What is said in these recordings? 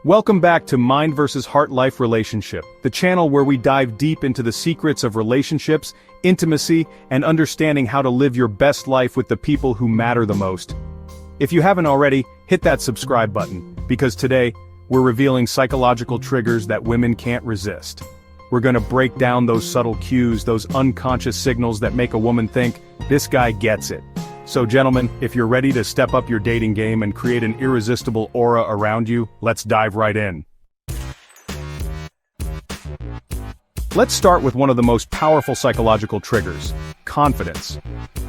Welcome back to Mind vs. Heart Life Relationship, the channel where we dive deep into the secrets of relationships, intimacy, and understanding how to live your best life with the people who matter the most. If you haven't already, hit that subscribe button, because today, we're revealing psychological triggers that women can't resist. We're gonna break down those subtle cues, those unconscious signals that make a woman think, this guy gets it. So gentlemen, if you're ready to step up your dating game and create an irresistible aura around you, let's dive right in. Let's start with one of the most powerful psychological triggers, confidence.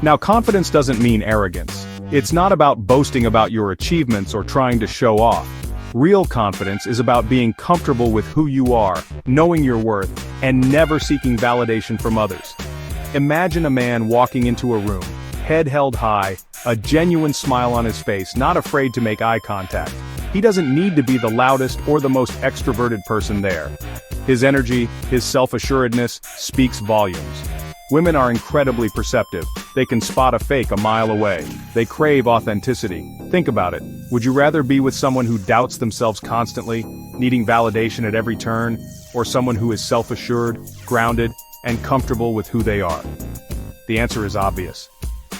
Now, confidence doesn't mean arrogance. It's not about boasting about your achievements or trying to show off. Real confidence is about being comfortable with who you are, knowing your worth, and never seeking validation from others. Imagine a man walking into a room, head held high, a genuine smile on his face, not afraid to make eye contact. He doesn't need to be the loudest or the most extroverted person there. His energy, his self-assuredness, speaks volumes. Women are incredibly perceptive. They can spot a fake a mile away. They crave authenticity. Think about it. Would you rather be with someone who doubts themselves constantly, needing validation at every turn, or someone who is self-assured, grounded, and comfortable with who they are? The answer is obvious.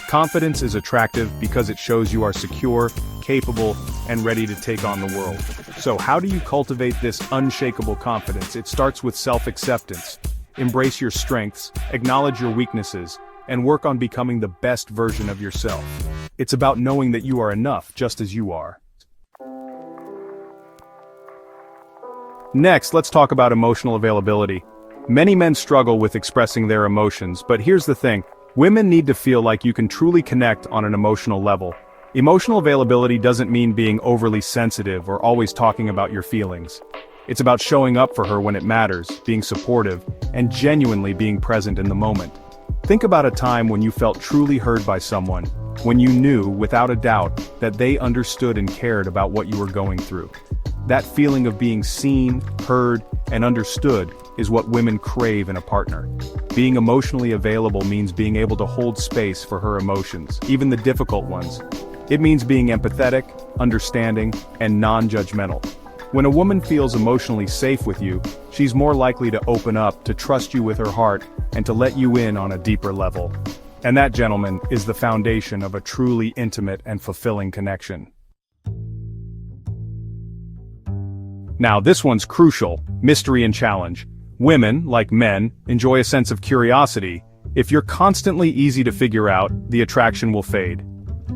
Confidence is attractive because it shows you are secure, capable, and ready to take on the world. So how do you cultivate this unshakable confidence? It starts with self-acceptance. Embrace your strengths, acknowledge your weaknesses, and work on becoming the best version of yourself. It's about knowing that you are enough just as you are. Next, let's talk about emotional availability. Many men struggle with expressing their emotions, but here's the thing. Women need to feel like you can truly connect on an emotional level. Emotional availability doesn't mean being overly sensitive or always talking about your feelings. It's about showing up for her when it matters, being supportive, and genuinely being present in the moment. Think about a time when you felt truly heard by someone, when you knew, without a doubt, that they understood and cared about what you were going through. That feeling of being seen, heard, and understood is what women crave in a partner. Being emotionally available means being able to hold space for her emotions, even the difficult ones. It means being empathetic, understanding, and non-judgmental. When a woman feels emotionally safe with you, she's more likely to open up, to trust you with her heart, and to let you in on a deeper level. And that, gentlemen, is the foundation of a truly intimate and fulfilling connection. Now, this one's crucial: mystery and challenge. Women, like men, enjoy a sense of curiosity. If you're constantly easy to figure out, the attraction will fade.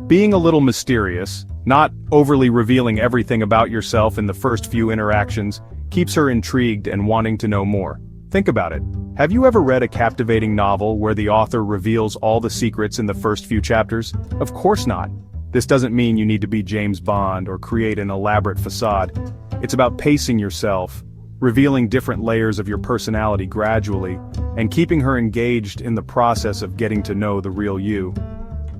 Being a little mysterious, not overly revealing everything about yourself in the first few interactions, keeps her intrigued and wanting to know more. Think about it. Have you ever read a captivating novel where the author reveals all the secrets in the first few chapters? Of course not. This doesn't mean you need to be James Bond or create an elaborate facade. It's about pacing yourself, revealing different layers of your personality gradually, and keeping her engaged in the process of getting to know the real you.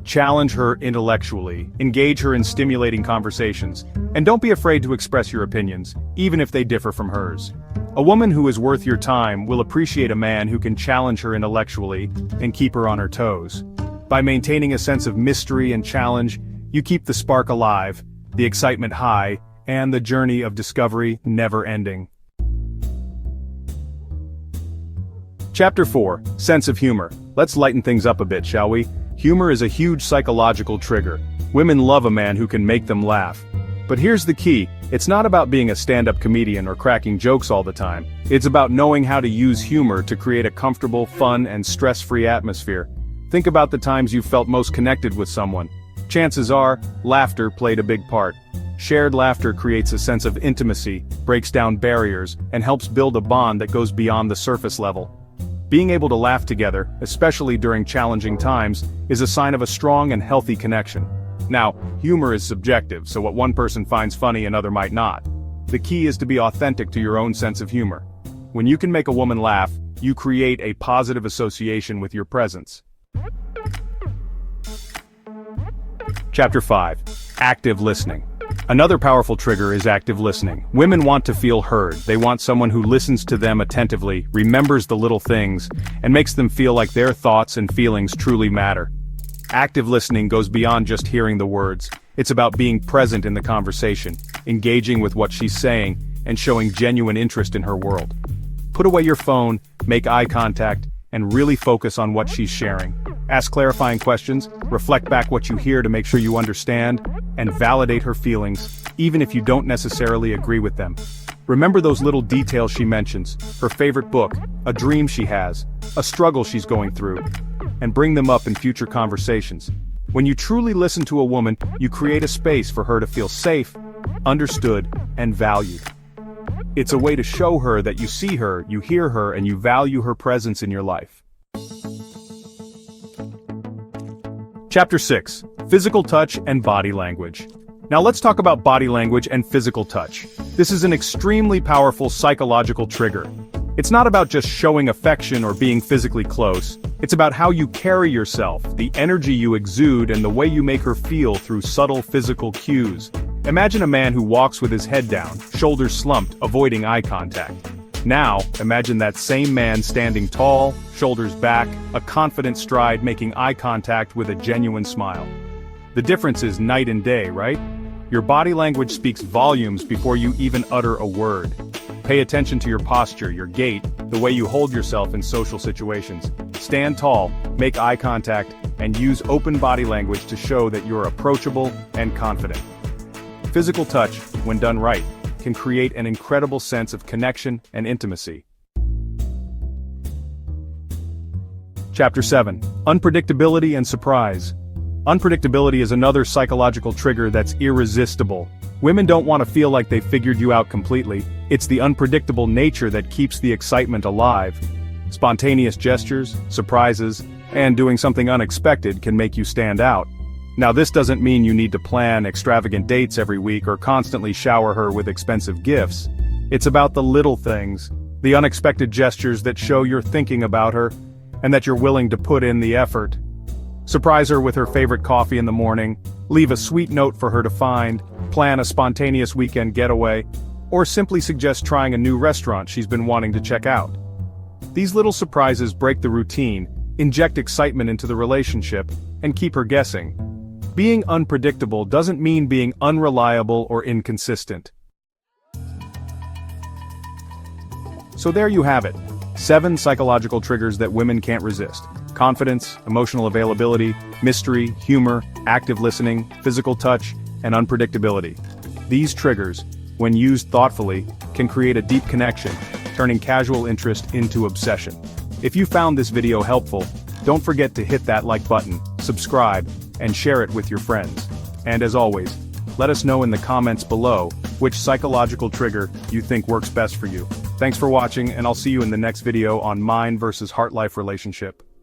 Challenge her intellectually, engage her in stimulating conversations, and don't be afraid to express your opinions, even if they differ from hers. A woman who is worth your time will appreciate a man who can challenge her intellectually and keep her on her toes. By maintaining a sense of mystery and challenge, you keep the spark alive, the excitement high, and the journey of discovery never ending. Chapter 4, Sense of Humor. Let's lighten things up a bit, shall we? Humor is a huge psychological trigger. Women love a man who can make them laugh. But here's the key: it's not about being a stand-up comedian or cracking jokes all the time. It's about knowing how to use humor to create a comfortable, fun, and stress-free atmosphere. Think about the times you felt most connected with someone. Chances are, laughter played a big part. Shared laughter creates a sense of intimacy, breaks down barriers, and helps build a bond that goes beyond the surface level. Being able to laugh together, especially during challenging times, is a sign of a strong and healthy connection. Now, humor is subjective, so what one person finds funny another might not. The key is to be authentic to your own sense of humor. When you can make a woman laugh, you create a positive association with your presence. Chapter 5. Active listening. Another powerful trigger is active listening. Women want to feel heard. They want someone who listens to them attentively, remembers the little things, and makes them feel like their thoughts and feelings truly matter. Active listening goes beyond just hearing the words. It's about being present in the conversation. engaging with what she's saying, and showing genuine interest in her world. Put away your phone, make eye contact, and really focus on what she's sharing. Ask clarifying questions, reflect back what you hear to make sure you understand, and validate her feelings, even if you don't necessarily agree with them. Remember those little details she mentions, her favorite book, a dream she has, a struggle she's going through, and bring them up in future conversations. When you truly listen to a woman, you create a space for her to feel safe, understood, and valued. It's a way to show her that you see her, you hear her, and you value her presence in your life. Chapter 6. Physical Touch and Body Language. Now let's talk about body language and physical touch. This is an extremely powerful psychological trigger. It's not about just showing affection or being physically close. It's about how you carry yourself, the energy you exude, and the way you make her feel through subtle physical cues. Imagine a man who walks with his head down, shoulders slumped, avoiding eye contact. Now, imagine that same man standing tall, shoulders back, a confident stride, making eye contact with a genuine smile. The difference is night and day, right? Your body language speaks volumes before you even utter a word. Pay attention to your posture, your gait, the way you hold yourself in social situations. Stand tall, make eye contact, and use open body language to show that you're approachable and confident. Physical touch, when done right, can create an incredible sense of connection and intimacy. Chapter 7. Unpredictability and Surprise. Unpredictability is another psychological trigger that's irresistible. Women don't want to feel like they figured you out completely. It's the unpredictable nature that keeps the excitement alive. Spontaneous gestures, surprises, and doing something unexpected can make you stand out. Now this doesn't mean you need to plan extravagant dates every week or constantly shower her with expensive gifts. It's about the little things, the unexpected gestures that show you're thinking about her, and that you're willing to put in the effort. Surprise her with her favorite coffee in the morning, leave a sweet note for her to find, plan a spontaneous weekend getaway, or simply suggest trying a new restaurant she's been wanting to check out. These little surprises break the routine, inject excitement into the relationship, and keep her guessing. Being unpredictable doesn't mean being unreliable or inconsistent. So there you have it. 7 psychological triggers that women can't resist. Confidence, emotional availability, mystery, humor, active listening, physical touch, and unpredictability. These triggers, when used thoughtfully, can create a deep connection, turning casual interest into obsession. If you found this video helpful, don't forget to hit that like button, subscribe, and share it with your friends. And as always, let us know in the comments below which psychological trigger you think works best for you. Thanks for watching, and I'll see you in the next video on mind versus heart life relationship.